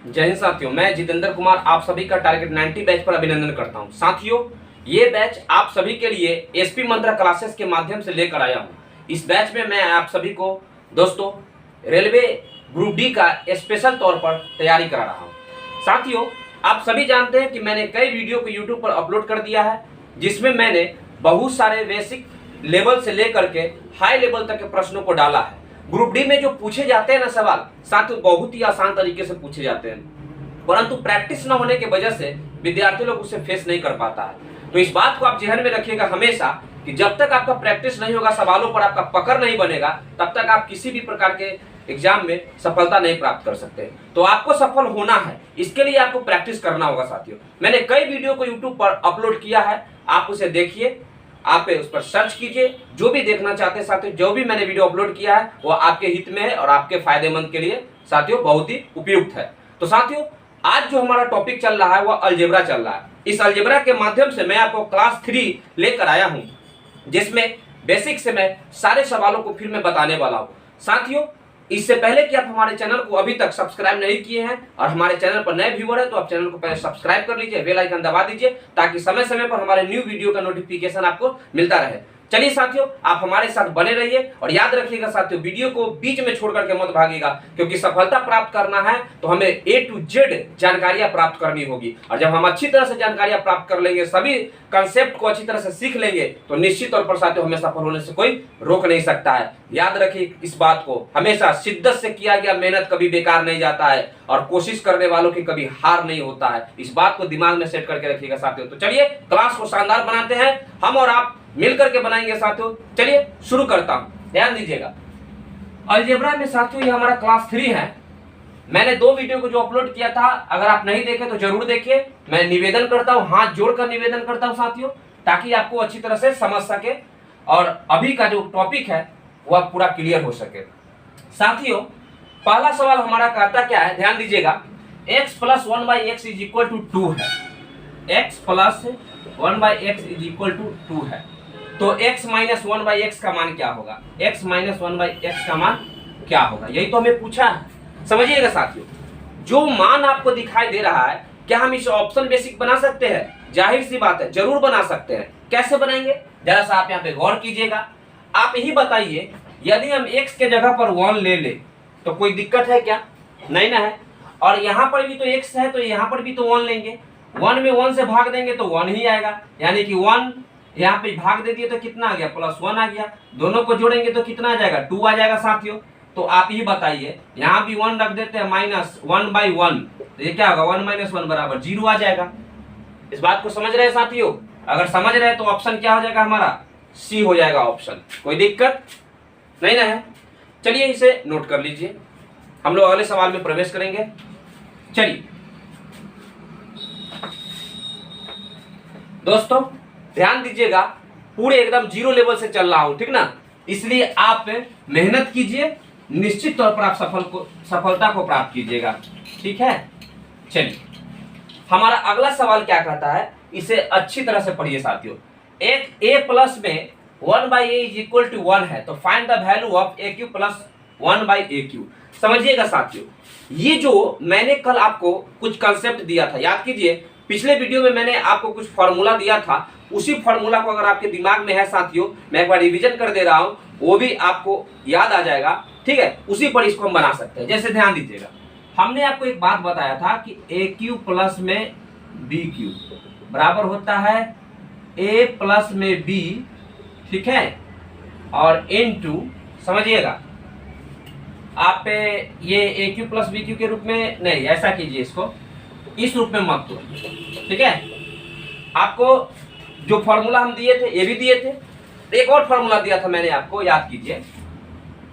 जय हिंद साथियों, मैं जितेंद्र कुमार आप सभी का टारगेट 90 बैच पर अभिनंदन करता हूं। साथियों, ये बैच आप सभी के लिए एसपी मंत्रा क्लासेस के माध्यम से लेकर आया हूं। इस बैच में मैं आप सभी को दोस्तों रेलवे ग्रुप डी का स्पेशल तौर पर तैयारी करा रहा हूं। साथियों, आप सभी जानते हैं कि मैंने कई वीडियो को यूट्यूब पर अपलोड कर दिया है, जिसमें मैंने बहुत सारे बेसिक लेवल से लेकर के हाई लेवल तक के प्रश्नों को डाला है। ग्रुप डी में जो पूछे जाते हैं ना सवाल, साथियों बहुत ही आसान तरीके से पूछे जाते हैं, परंतु प्रैक्टिस न होने की वजह से विद्यार्थी लोग उसे फेस नहीं कर पाता है। तो इस बात को आप ध्यान में रखिएगा हमेशा कि जब तक आपका प्रैक्टिस नहीं होगा, सवालों पर आपका पकड़ नहीं बनेगा, तब तक आप किसी भी प्रकार के एग्जाम में सफलता नहीं प्राप्त कर सकते। तो आपको सफल होना है, इसके लिए आपको प्रैक्टिस करना होगा। साथियों, मैंने कई वीडियो को यूट्यूब पर अपलोड किया है, आप उसे देखिए, आप उस पर सर्च कीजिए। जो भी देखना चाहते हैं साथियों, जो भी मैंने वीडियो अपलोड किया है वो आपके हित में है और आपके फायदेमंद के लिए साथियों बहुत ही उपयुक्त है। तो साथियों, आज जो हमारा टॉपिक चल रहा है वह अलजेब्रा चल रहा है। इस अलजेब्रा के माध्यम से मैं आपको क्लास 3 लेकर आया हूं, जिसमें बेसिक से मैं सारे सवालों को फिर मैं बताने वाला हूं। साथियों, इससे पहले कि आप हमारे चैनल को अभी तक सब्सक्राइब नहीं किए हैं और हमारे चैनल पर नए व्यूअर हैं, तो आप चैनल को पहले सब्सक्राइब कर लीजिए, बेल आइकन दबा दीजिए, ताकि समय समय पर हमारे न्यू वीडियो का नोटिफिकेशन आपको मिलता रहे। चलिए साथियों, आप हमारे साथ बने रहिए और याद रखिएगा साथियों, वीडियो को बीच में छोड़ करके मत भागिएगा, क्योंकि सफलता प्राप्त करना है तो हमें A to Z जानकारियां प्राप्त करनी होगी। और जब हम अच्छी तरह से जानकारियां प्राप्त कर लेंगे, सभी कंसेप्ट को अच्छी तरह से सीख लेंगे, तो निश्चित तौर पर साथियों हमें सफल होने से कोई रोक नहीं सकता है। याद रखिए इस बात को, हमेशा शिद्दत से किया गया मेहनत कभी बेकार नहीं जाता है और कोशिश करने वालों की कभी हार नहीं होता है। इस बात को दिमाग में सेट करके रखिएगा साथियों। तो चलिए क्लास को शानदार बनाते हैं, हम और आप मिलकर के बनाएंगे साथियों। चलिए शुरू करता हूं, ध्यान दीजिएगा। अलजेब्रा में साथियों ये हमारा क्लास 3 है। मैंने 2 वीडियो को जो अपलोड किया था, अगर आप नहीं देखे तो जरूर देखिए। मैं निवेदन करता हूं, हाथ जोड़कर निवेदन करता हूं साथियों, ताकि आपको अच्छी तरह से समझ सके और अभी का जो टॉपिक है वह पूरा क्लियर हो सके। साथियों, पहला सवाल हमारा कहता क्या है, ध्यान दीजिएगा। x + 1/x = 2 है। x + 1/x = 2 है, तो x - 1/x का मान क्या होगा? x - 1/x का मान क्या होगा, यही तो हमें पूछा है। समझिएगा साथियों, जो मान आपको दिखाई दे रहा है, क्या हम इसे ऑप्शन बेसिक बना सकते हैं? जाहिर सी बात है, जरूर बना सकते हैं। कैसे बनाएंगे, जरा सा आप यहाँ पे गौर कीजिएगा। आप यही बताइए, यदि हम x के जगह पर 1 ले ले तो कोई दिक्कत है क्या? नहीं ना है। और यहाँ पर भी तो x है, तो यहाँ पर भी तो 1 लेंगे। 1 में 1 से भाग देंगे तो 1 ही आएगा, यानी कि 1 यहाँ पे भाग दे दिए तो कितना आ गया? +1 आ गया। दोनों को जोड़ेंगे तो कितना आ जाएगा? 2 आ जाएगा साथियों। तो आप ही बताइए, यहाँ भी 1 रख देते हैं, -1/1, तो ये क्या होगा? 1 - 1 = 0 आ जाएगा। इस बात को समझ रहे हैं साथियों? अगर समझ रहे हैं तो ऑप्शन क्या हो जाएगा हमारा? सी हो जाएगा ऑप्शन। कोई दिक्कत नहीं ना है। चलिए इसे नोट कर लीजिए, हम लोग अगले सवाल में प्रवेश करेंगे। चलिए दोस्तों, ध्यान दीजिएगा, पूरे एकदम 0 लेवल से चल रहा हूं, ठीक ना? इसलिए आप मेहनत कीजिए, निश्चित तौर पर आप सफलता को प्राप्त कीजिएगा, ठीक है? चलिए, हमारा अगला सवाल क्या कहता है, इसे अच्छी तरह से पढ़िए साथियों। एक a+ में 1/a = 1 है, तो find the value of aq + 1/aq। समझिएगा साथियों, ये जो मैंने कल आपको कुछ कंसेप्ट दिया था, याद कीजिए, पिछले वीडियो में मैंने आपको कुछ फार्मूला दिया था। उसी फार्मूला को अगर आपके दिमाग में है साथियों, मैं एक बार रिवीजन कर दे रहा हूं, वो भी आपको याद आ जाएगा, ठीक है? उसी पर इसको हम बना सकते हैं। जैसे ध्यान दीजिएगा, हमने आपको एक बात बताया था कि AQ + में BQ बराबर होता है A + में B, ठीक है? और इनटू, समझिएगा, आप ये AQ + BQ के रूप में नहीं, ऐसा कीजिए, इसको इस रूप में मत तोड़िए, ठीक है? आपको जो फॉर्मूला हम दिए थे, ये भी दिए थे, एक और फॉर्मूला दिया था मैंने आपको, याद कीजिए,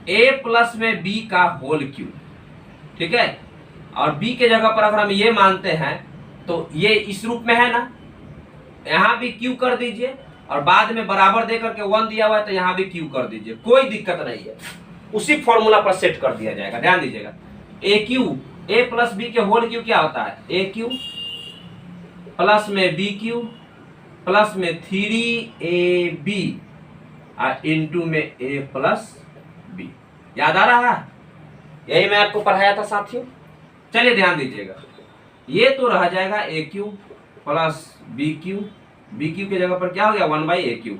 A+ में B का होल क्यूब, ठीक है? और B के जगह पर अगर हम ये मानते हैं तो ये इस रूप में है ना, यहाँ भी क्यू कर दीजिए, और बाद में बराबर दे करके 1 दिया हुआ है तो यहाँ भी क्यू कर दीजिए, कोई दिक्कत नहीं है। उसी फॉर्मूला पर सेट कर दिया जाएगा। ध्यान दीजिएगा, A + B के होल क्यूब क्या होता है? AQ + में BQ + में 3AB और इनटू में A + B। याद आ रहा है? यही मैं आपको पढ़ाया था साथियों। चलिए ध्यान दीजिएगा, ये तो रह जाएगा a cube plus b cube, b cube की जगह पर क्या हो गया 1/a³।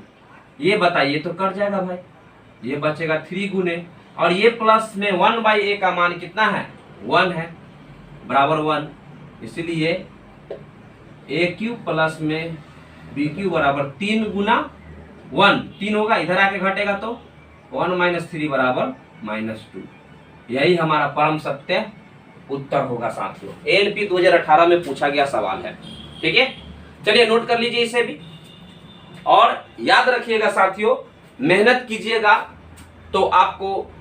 ये बताइए तो कट जाएगा भाई, ये बचेगा 3 गुने, और ये प्लस में 1/a का मान कितना है 1 है, बराबर 1, इसलिए a³ प्लस में b³ बराबर 3 गुना 1, 3 होगा, इधर आके घटेगा तो 1 - 3 बराबर -2। यही हमारा परम सत्य उत्तर होगा साथियों। ANP 2018 में पूछा गया सवाल है, ठीक है। चलिए नोट कर लीजिए इसे भी, और याद रखिएगा साथियों, मेहनत कीजिएगा तो आपको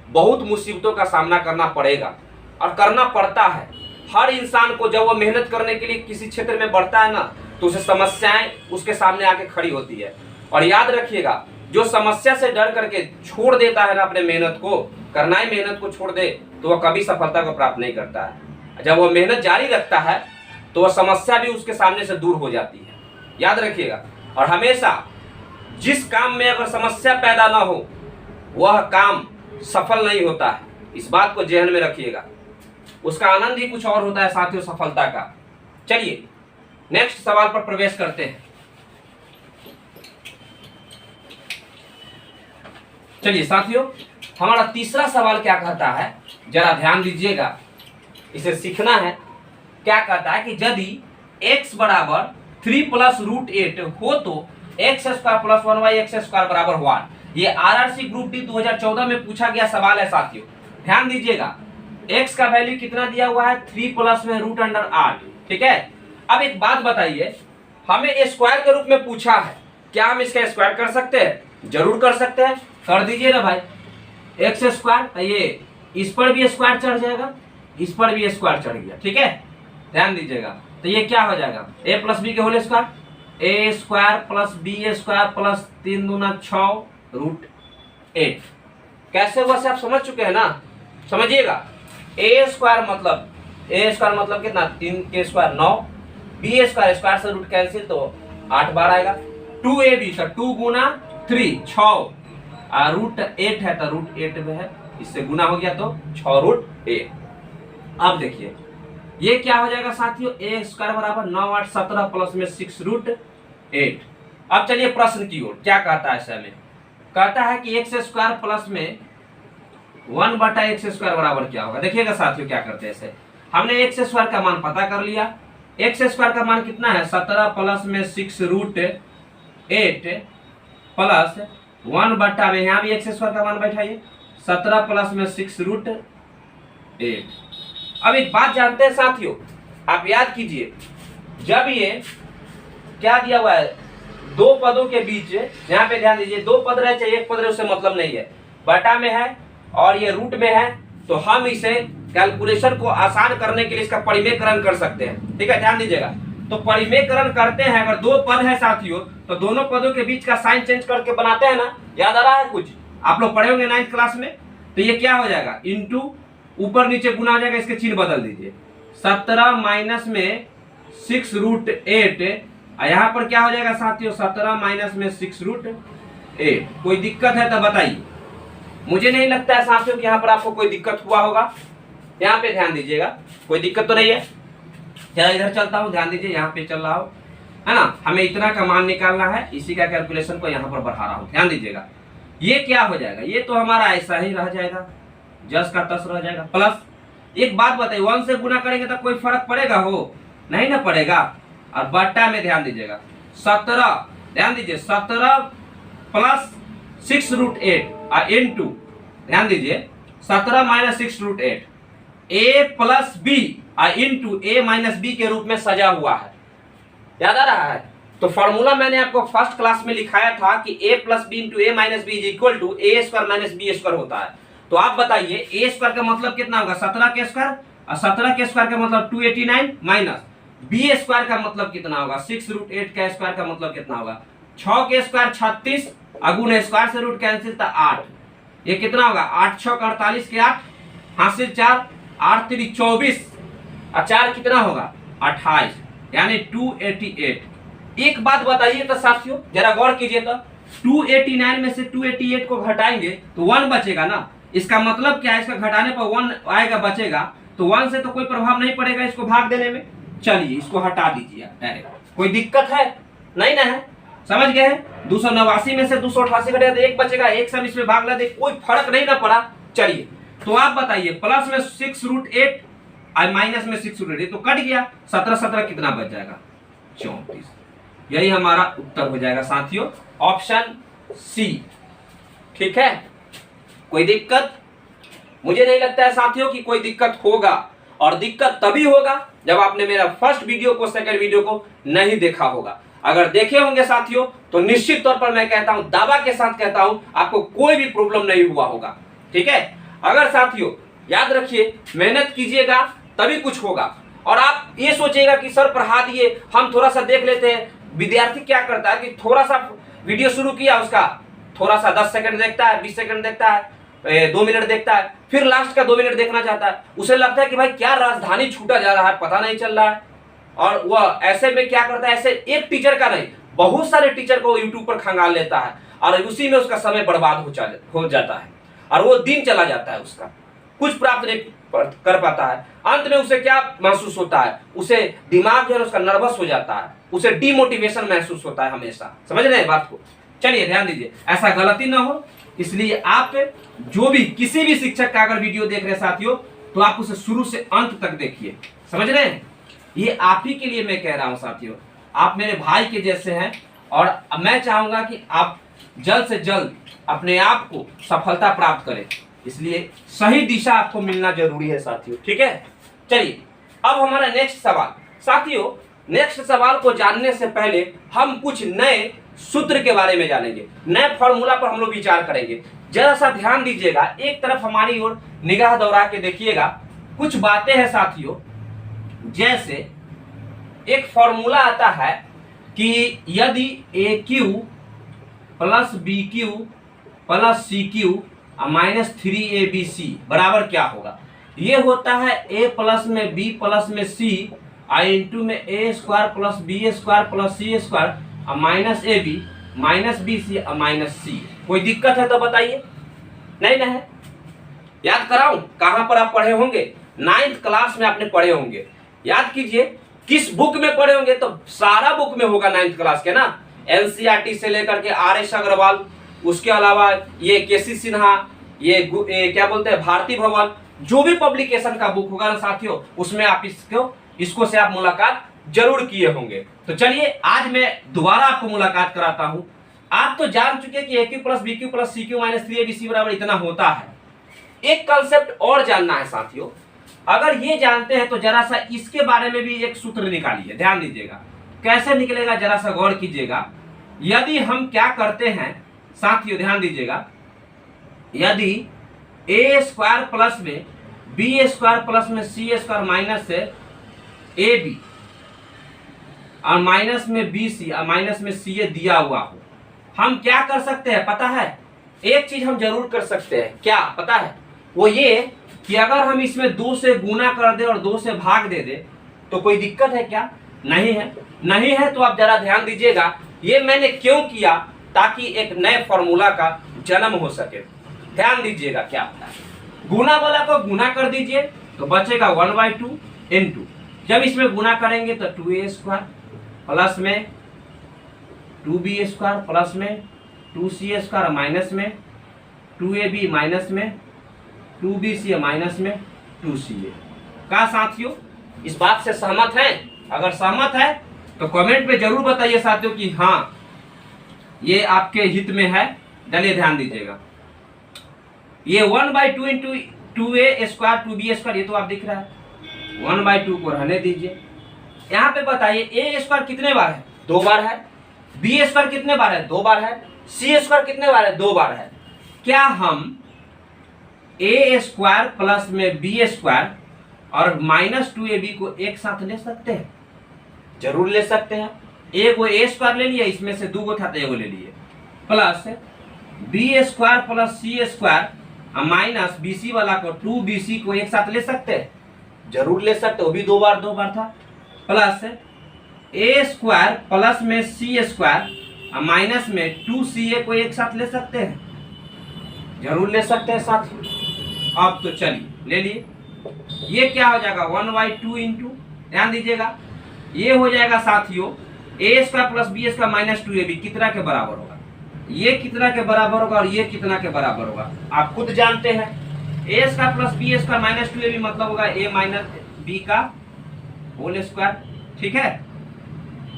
बहुत मुसीबतों का सामना करना पड़ेगा, और करना पड़ता है। हर इंसान को जब वो मेहनत करने के लिए किसी क्षेत्र में बढ़ता है ना, तो उसे समस्याएं उसके सामने आके खड़ी होती है। और याद रखिएगा, जो समस्या से डर करके छोड़ देता है ना अपने मेहनत को, करना ही मेहनत को छोड़ दे, तो वह कभी सफलता को प्राप्त नहीं करता है। जब वह मेहनत जारी रखता है तो वह समस्या भी उसके सामने से दूर हो जाती है, याद रखिएगा। और हमेशा जिस काम में अगर समस्या पैदा ना हो, वह काम सफल नहीं होता है, इस बात को ध्यान में रखिएगा। उसका आनंद ही कुछ और होता है साथियों, सफलता का। चलिए नेक्स्ट सवाल पर प्रवेश करते हैं। चलिए साथियों, हमारा तीसरा सवाल क्या कहता है, जरा ध्यान दीजिएगा, इसे सीखना है। क्या कहता है कि यदि x बराबर 3 + √8 हो तो x² + 1/x² बराबर 1। ये RRC ग्रुप डी 2014 में पूछा गया सवाल है साथियों। ध्यान दीजिएगा, x का वैल्यू कितना दिया हुआ है 3 प्लस में √8, ठीक है। अब एक बात बताइए, हमें स्क्वायर के रूप में पूछा है, क्या हम इसका स्क्वायर कर सकते हैं? जरूर कर सकते हैं, कर दीजिए ना भाई। x², ये इस पर भी स्क्वायर चढ़ जाएगा, इस पर भी स्क्वायर चढ़ गया, ठीक है। ध्यान दीजिएगा, तो ये क्या हो जाएगा a + b के होल स्क्वायर, a² + b² + 3 दूना 6 √8। कैसे हुआ से आप समझ चुके हैं ना, समझिएगा। a² मतलब कितना 3 9, b² स्क्वायर से रूट कैंसिल तो 8 बार आएगा, 2ab तो 2 गुना 3 6, √8 है तो √8 में है, इससे गुना हो गया तो 6√8। अब देखिए ये क्या हो जाएगा साथियों, a² बराबर 9 8 17 प्लस में 6√8। अब चलिए प्रश्न की ओर, क्या कहता है ऐसे में, कहता है कि x² प्लस में 1/x² बराबर क्या होगा। देखिएगा साथियों, क्या करते हैं ऐसे, हमने x² का मान पता कर लिया, x² का मान कितना है 17 प्लस में 6√8 प्लस 1/, में यहाँ भी x² का मान बैठाइए, 17 प्लस में 6√8। अब एक बात जानते हैं साथियों, आप याद कीजिए, जब ये क्या दिया हुआ है, दो पदों के बीच, यहाँ पे ध्यान दीजिए, दो पद रहे चाहे एक पद रहे उससे मतलब नहीं है, बटा में है और ये रूट में है, तो हम इसे कैलकुलेशन को आसान करने के लिए इसका परिमेयकरण कर सकते हैं, ठीक है। ध्यान दीजिएगा, तो परिमेयकरण करते हैं, अगर दो पद है साथियों तो दोनों पदों के बीच का साइन चेंज करके बनाते हैं ना, याद आ रहा है कुछ, आप लोग पढ़े होंगे 9th क्लास में। तो ये क्या हो जाएगा, इंटू ऊपर नीचे गुना हो जाएगा, इसके चिन्ह बदल दीजिए, 17 माइनस में 6√8, यहाँ पर क्या हो जाएगा साथियों 17 माइनस में 6√8। कोई दिक्कत है तो बताइए, मुझे नहीं लगता है साथियों कि यहाँ पर आपको कोई दिक्कत हुआ होगा। यहाँ पे ध्यान दीजिएगा, कोई दिक्कत तो नहीं है। जरा इधर चलता हूँ, ध्यान दीजिए, यहाँ पे चल रहा हो, है ना, हमें इतना का मान निकालना है, इसी का कैलकुलेशन को यहाँ पर बढ़ा रहा हूँ। ध्यान दीजिएगा, ये क्या हो जाएगा, ये तो हमारा ऐसा ही रह जाएगा, जस का तस रह जाएगा। प्लस एक बात बताइए, 1 से गुना करेंगे तो कोई फर्क पड़ेगा हो, नहीं ना पड़ेगा। और बट्टा में ध्यान दीजिएगा 17, ध्यान दीजिए 17 प्लस 6√8 और इनटू, ध्यान दीजिए 17 माइनस 6√8, a प्लस बी और इनटू a माइनस बी के रूप में सजा हुआ है, याद आ रहा है। तो फॉर्मूला मैंने आपको फर्स्ट क्लास में लिखाया था कि a plus B into a minus B is equal to a² minus b² होता है। तो आप बताइए a² का मतलब कितना होगा 17 के स्क्वायर, और 17 के स्क्वायर का मतलब 289 माइनस b² का मतलब कितना होगा 6√8 का स्क्वायर का मतलब कितना होगा 6 के स्क्वायर 36, अगुण स्क्वायर से रूट कैंसिल तो 8, ये कितना होगा 8 6 का 48 के 8 हासिल 4 8 3 24 और 4 कितना होगा 28, यानी 288। एक बात बताइए तो साथियों, जरा गौर कीजिए, तो 289 में से 288 को घटाएंगे तो 1 बचेगा ना, इसका मतलब क्या है, इसका घटाने पर 1 आएगा बचेगा, तो 1 से तो कोई प्रभाव नहीं पड़ेगा इसको भाग देने में। चलिए इसको हटा दीजिए डायरेक्ट, कोई दिक्कत है नहीं ना है, समझ गए हैं। 289 में से 288 घटेगा तो 1 बचेगा, 1 से हम इसमें भाग ला दे, कोई फर्क नहीं ना पड़ा। चलिए तो आप बताइए, प्लस में 6√8 और माइनस में 6√8 तो कट गया, 17 कितना बच जाएगा, 34। यही हमारा उत्तर हो जाएगा साथियों, ऑप्शन सी। ठीक है, कोई दिक्कत? मुझे नहीं लगता है साथियों कि कोई दिक्कत होगा, और दिक्कत तभी होगा जब आपने मेरा फर्स्ट वीडियो को, सेकंड वीडियो को नहीं देखा होगा। अगर देखे होंगे साथियों तो निश्चित तौर पर मैं कहता हूं, दावा के साथ कहता हूं, आपको कोई भी प्रॉब्लम नहीं हुआ होगा। ठीक है, अगर साथियों याद रखिए, मेहनत कीजिएगा तभी कुछ होगा। और आप ये सोचिएगा कि सर पढ़ा दिए, हम थोड़ा सा देख लेते हैं। विद्यार्थी क्या करता है कि थोड़ा सा वीडियो शुरू किया, उसका थोड़ा सा 10 सेकंड देखता है, 20 सेकंड देखता है, 2 मिनट देखता है, फिर लास्ट का 2 मिनट देखना चाहता है। उसे लगता है कि भाई क्या राजधानी छूटा जा रहा है, पता नहीं चल रहा है। और वह ऐसे में क्या करता है, ऐसे एक टीचर का नहीं, बहुत सारे टीचर को यूट्यूब पर खंगाल लेता है, और उसी में उसका समय बर्बाद हो जाता है, और वो दिन चला जाता है, उसका कुछ प्राप्त नहीं कर पाता है। अंत में उसे क्या महसूस होता है, उसे दिमाग जो है उसका नर्वस हो जाता है, उसे डिमोटिवेशन महसूस होता है हमेशा। समझ रहे हैं बात को? चलिए ध्यान दीजिए, ऐसा गलती ना हो, इसलिए आप जो भी किसी भी शिक्षक का अगर वीडियो देख रहे हैं साथियों, तो आप उसे शुरू से अंत तक देखिए। समझ रहे हैं? ये आप ही के लिए मैं कह रहा हूं साथियों, आप मेरे भाई के जैसे हैं, और मैं चाहूंगा कि आप जल्द से जल्द अपने आप को सफलता प्राप्त करें, इसलिए सही दिशा आपको मिलना जरूरी है साथियों। ठीक है, चलिए अब हमारा नेक्स्ट सवाल साथियों, नेक्स्ट सवाल को जानने से पहले हम कुछ नए सूत्र के बारे में जानेंगे, नए फॉर्मूला पर हम लोग विचार करेंगे। जरा सा ध्यान दीजिएगा, एक तरफ हमारी ओर निगाह दौड़ा के देखिएगा। कुछ बातें हैं साथियों, जैसे एक फॉर्मूला आता है कि यदि AQ plus BQ plus CQ minus 3ABC बराबर क्या होगा। ये होता है A प्लस में B प्लस में C इंटू में A² plus B² plus C² minus AB minus BC minus C। कोई दिक्कत है तो बताइए? नहीं ना है? याद कराऊं कहां पर आप पढ़े होंगे? 9th क्लास में आपने पढ़े होंगे। याद कीजिए किस बुक में पढ़े होंगे, तो सारा बुक में होगा 9th क्लास के ना, NCERT से लेकर के RS अग्रवाल, उसके अलावा ये KC सिन्हा, ये क्या बोलते हैं भारती भवन, जो भी पब्लिकेशन का बुक होगा ना साथियों, उसमें आप इसको से आप मुलाकात जरूर किए होंगे। तो चलिए आज मैं दोबारा आपको मुलाकात कराता हूं। आप तो जान चुके कि AQ plus BQ plus CQ minus 3ABC बराबर इतना होता है। एक कंसेप्ट और जानना है साथियों, अगर ये जानते हैं तो जरा सा इसके बारे में भी एक सूत्र निकालिए। ध्यान दीजिएगा कैसे निकलेगा, जरा सा गौर कीजिएगा। यदि हम क्या करते हैं साथियों, ध्यान दीजिएगा, यदि A² प्लस में B² प्लस में C² माइनस से AB और माइनस में BC और माइनस में CA दिया हुआ हो, हम क्या कर सकते हैं पता है? एक चीज हम जरूर कर सकते हैं, क्या पता है? वो ये कि अगर हम इसमें 2 से गुना कर दे और 2 से भाग दे दे तो कोई दिक्कत है क्या? नहीं है। नहीं है तो आप जरा ध्यान दीजिएगा, ये मैंने क्यों किया, ताकि एक नए फॉर्मूला का जन्म हो सके। ध्यान दीजिएगा क्या होता है, गुना वाला को गुना कर दीजिए तो बचेगा 1/2 इंटू, जब इसमें गुना करेंगे तो 2A² प्लस में 2B² प्लस में 2C² माइनस में 2AB माइनस में 2BC माइनस में 2CA। का साथियों इस बात से सहमत हैं? अगर सहमत है तो कमेंट पे जरूर बताइए साथियों कि हाँ ये आपके हित में है। चलिए ध्यान दीजिएगा, ये 1/2 इंटू 2A² 2B² ये तो आप दिख रहा है, 1/2 को रहने दीजिए। यहाँ पे बताइए A² कितने बार है? 2 बार है। B² कितने बार है? 2 बार है। C² कितने बार है? 2 बार है। क्या हम A² प्लस में B² और माइनस 2AB को एक साथ ले सकते हैं? जरूर ले सकते हैं। एक वो A² ले लिया, इसमें से 2 था तो एगो ले लिए, plus B² plus C² minus BC वाला को 2BC को एक साथ ले सकते हैं? जरूर ले सकते, वो भी 2 बार था। प्लस A² प्लस में C² माइनस में 2CA को एक साथ ले सकते हैं? जरूर ले सकते हैं साथियों। अब तो चलिए ले लिए। ये क्या हो जाएगा 1/2 इंटू, ध्यान दीजिएगा, ये हो जाएगा साथियों a square plus b square minus 2ab कितना के बराबर होगा, ये कितना के बराबर होगा और ये कितना के बराबर होगा, आप खुद जानते हैं। A square plus b square minus 2ab मतलब होगा ए माइनस बी का होल स्क्वायर, ठीक है।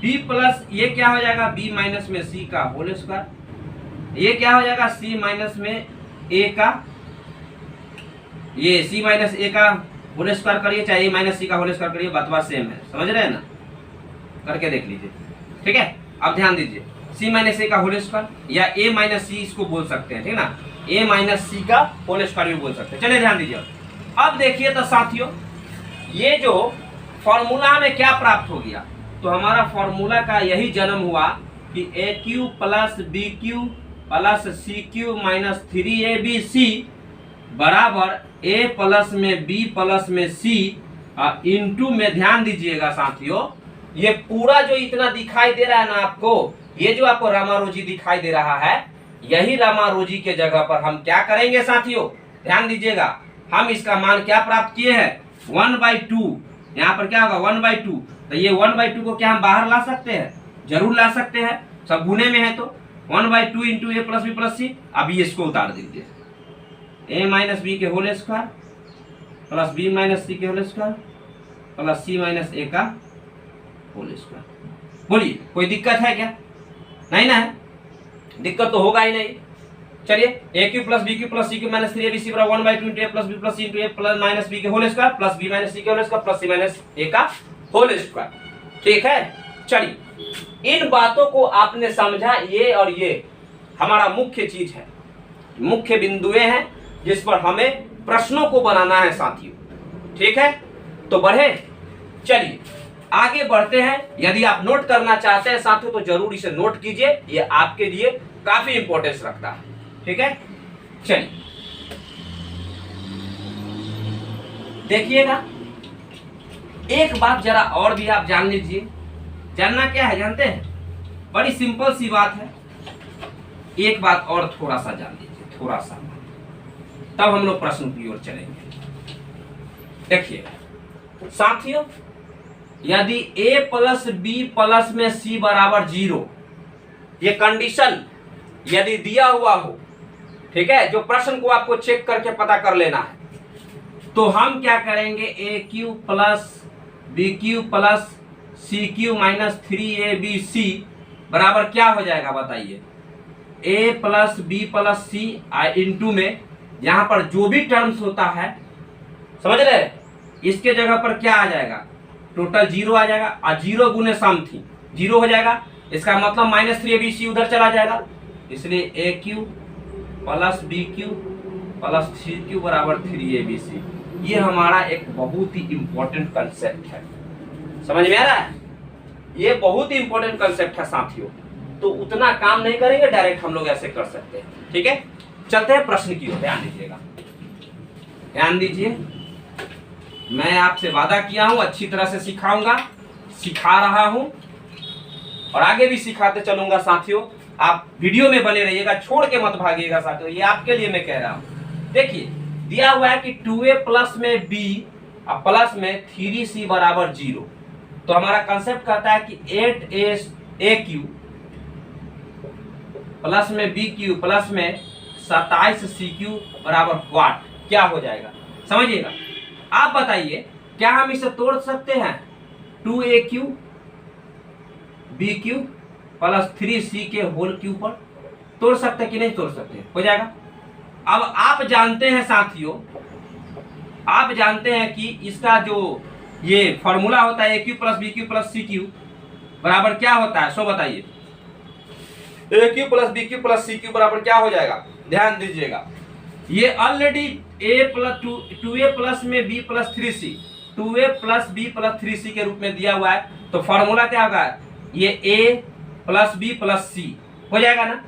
बी प्लस ये क्या हो जाएगा बी माइनस में सी का होल स्क्वायर, ये क्या हो जाएगा सी माइनस में ए का, ये सी माइनस ए का होल स्क्वायर करिए चाहे ए माइनस सी का होल स्क्वायर करिए, बात सेम है, समझ रहे हैं ना, करके देख लीजिए, ठीक है। अब ध्यान दीजिए सी माइनस ए का होल स्क्वायर या ए माइनस सी इसको बोल सकते हैं, ठीक है ना, ए माइनस सी का होल स्क्वायर भी बोल सकते हैं। चलिए ध्यान दीजिए, अब देखिए तो साथियों ये जो फॉर्मूला हमें क्या प्राप्त हो गया, तो हमारा फॉर्मूला का यही जन्म हुआ कि a cube plus b cube plus c cube minus 3abc बराबर ए प्लस में बी प्लस में सी इंटू में, ध्यान दीजिएगा साथियों, ये पूरा जो इतना दिखाई दे रहा है ना आपको, ये जो आपको रामारोजी दिखाई दे रहा है, यही रामारोजी के जगह पर हम क्या करेंगे साथियों, ध्यान दीजिएगा, हम इसका मान क्या प्राप्त किए हैं 1/2, यहाँ पर क्या होगा 1/2, तो ये 1/2 को क्या हम बाहर ला सकते हैं, जरूर ला सकते हैं, सब गुने में है, तो 1/2 into a plus b plus c, अभी इसको उतार दीजिए, ए माइनस बी के whole square plus b minus c के whole square plus c minus a का होल स्क्वायर। बोलिए कोई दिक्कत है क्या, नहीं ना है, दिक्कत तो होगा ही नहीं। चलिए a cube plus b cube plus c cube minus 3abc बराबर 1/2 into a plus b plus c into a plus minus b के whole square plus b minus c के whole square plus c minus a का whole square, ठीक है। चलिए इन बातों को आपने समझा, ये और ये हमारा मुख्य चीज है, मुख्य बिंदुएं हैं जिस पर हमें प्रश्नों को बनाना है साथियों, ठीक है। तो बढ़े, चलिए आगे बढ़ते हैं। यदि आप नोट करना चाहते हैं साथियों तो जरूर इसे नोट कीजिए, ये आपके लिए काफी इंपॉर्टेंस रखता है, ठीक है। चलिए देखिएगा, एक बात जरा और भी आप जान लीजिए, जानना क्या है जानते हैं, बड़ी सिंपल सी बात है, एक बात और थोड़ा सा जान लीजिए, थोड़ा सा, तब हम लोग प्रश्न की ओर चलेंगे। देखिए साथियों, यदि a प्लस बी प्लस में c बराबर 0, ये कंडीशन यदि दिया हुआ हो, ठीक है, जो प्रश्न को आपको चेक करके पता कर लेना है, तो हम क्या करेंगे a cube plus b cube plus c cube minus 3abc बराबर क्या हो जाएगा बताइए, a plus b plus c into में यहां पर जो भी टर्म्स होता है, समझ रहे, इसके जगह पर क्या आ जाएगा, टोटल 0 आ जाएगा, और 0 गुने समथिंग 0 हो जाएगा, इसका मतलब माइनस 3abc उधर चला जाएगा, इसलिए a cube plus b cube plus c cube बराबर 3abc। ये हमारा एक बहुत ही इंपॉर्टेंट कंसेप्ट है, समझ में आ रहा है, ये बहुत ही इंपॉर्टेंट कंसेप्ट है साथियों। तो उतना काम नहीं करेंगे, डायरेक्ट हम लोग ऐसे कर सकते हैं, ठीक है। चलते हैं प्रश्न की ओर, ध्यान दीजिएगा, ध्यान दीजिए, मैं आपसे वादा किया हूं अच्छी तरह से सिखाऊंगा, सिखा रहा हूं और आगे भी सिखाते चलूंगा साथियों। आप वीडियो में बने रहिएगा, छोड़ के मत भागिएगा साथियों, ये आपके लिए मैं कह रहा हूं। देखिए दिया हुआ है कि 2a प्लस में b और प्लस में 3c बराबर 0, तो हमारा कंसेप्ट कहता है कि 8a प्लस में बी क्यू प्लस में 27c बराबर व्हाट, क्या हो जाएगा, समझिएगा। आप बताइए क्या हम इसे तोड़ सकते हैं 2aq B cube plus 3c के होल क्यू पर, तोड़ सकते हैं कि नहीं तोड़ सकते, हो जाएगा। अब आप जानते हैं साथियों, आप जानते हैं कि इसका जो ये फॉर्मूला होता है a cube plus b cube plus c cube बराबर क्या होता है, सो बताइए, a cube plus b cube plus c cube बराबर क्या हो जाएगा, ध्यान दीजिएगा, ये already a plus 2a plus में b plus 3c 2a plus b plus 3c के रूप में दिया हुआ है, तो फॉर्मूला क्या होगा, ये a plus b plus c हो जाएगा ना।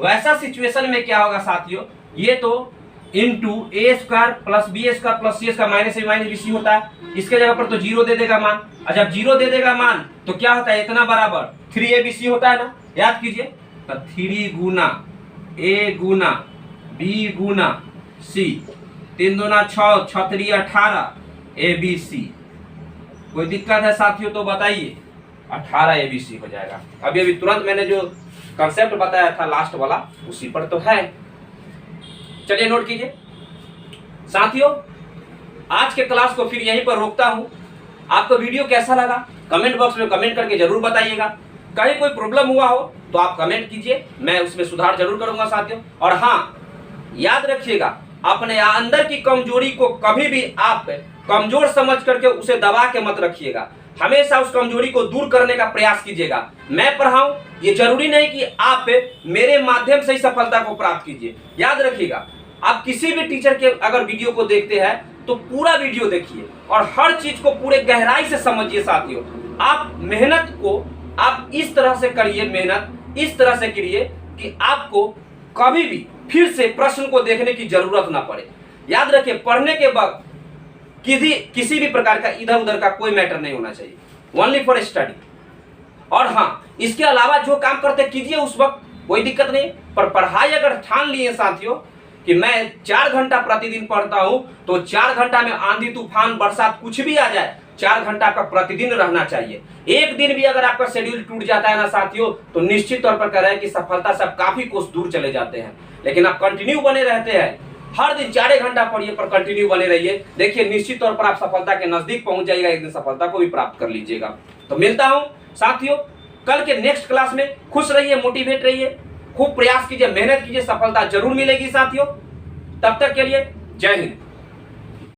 वैसा सिचुएशन में क्या होगा साथियों, ये तो into a square plus b square plus c square minus a minus b c होता है, इसके जगह पर तो 0 दे देगा मान, और जब 0 दे देगा मान तो क्या होता है, इतना बराबर 3abc होता है ना, याद कीजिए, तो 3 गुना a Guna b Guna c, 3 दूना 6, 6 3 18, ABC। कोई दिक्कत है साथियों तो बताइए। 18 ABC हो जाएगा। अभी अभी तुरंत मैंने जो कंसेप्ट बताया था लास्ट वाला उसी पर तो है। चलिए नोट कीजिए साथियों, आज के क्लास को फिर यहीं पर रोकता हूं। आपको वीडियो कैसा लगा कमेंट बॉक्स में कमेंट करके जरूर बताइएगा। कहीं कोई प्रॉब्लम हुआ हो तो आप कमेंट कीजिए, मैं उसमें सुधार जरूर करूंगा साथियों। और हाँ, याद रखिएगा, अपने अंदर की कमजोरी को कभी भी आप कमजोर समझ करके उसे दबा के मत रखिएगा। हमेशा उस कमजोरी को दूर करने का प्रयास कीजिएगा। मैं पढ़ाऊं ये जरूरी नहीं कि आप मेरे माध्यम से ही सफलता को प्राप्त कीजिए। याद रखिएगा, आप किसी भी टीचर के अगर वीडियो को देखते हैं तो पूरा वीडियो देखिए और हर चीज को पूरे गहराई से समझिए साथियों। आप मेहनत को आप इस तरह से करिए, मेहनत इस तरह से करिए कि आपको कभी भी फिर से प्रश्न को देखने की जरूरत ना पड़े। याद रखिए, पढ़ने के वक्त किसी भी प्रकार का इधर उधर का कोई मैटर नहीं होना चाहिए, ओनली फॉर स्टडी। और हाँ, इसके अलावा जो काम करते कीजिए उस वक्त, कोई दिक्कत नहीं। पर पढ़ाई अगर ठान लिए साथियों कि मैं 4 घंटा प्रतिदिन पढ़ता हूं तो 4 घंटा में आंधी तूफान बरसात कुछ भी आ जाए, 4 घंटा आपका प्रतिदिन रहना चाहिए। एक दिन भी अगर आपका शेड्यूल टूट जाता है ना साथियों, तो निश्चित तौर पर कह रहे हैं कि सफलता से आप काफी कोस दूर चले जाते हैं। लेकिन आप कंटिन्यू बने रहते हैं, हर दिन 4 घंटा पढ़िए पर कंटिन्यू बने रहिए। देखिए निश्चित तौर पर आप सफलता के नजदीक पहुंच जाइएगा, एक दिन सफलता को भी प्राप्त कर लीजिएगा। तो मिलता हूं साथियों कल के नेक्स्ट क्लास में। खुश रहिए, मोटिवेट रहिए, खूब प्रयास कीजिए, मेहनत कीजिए, सफलता जरूर मिलेगी साथियों। तब तक के लिए जय हिंद।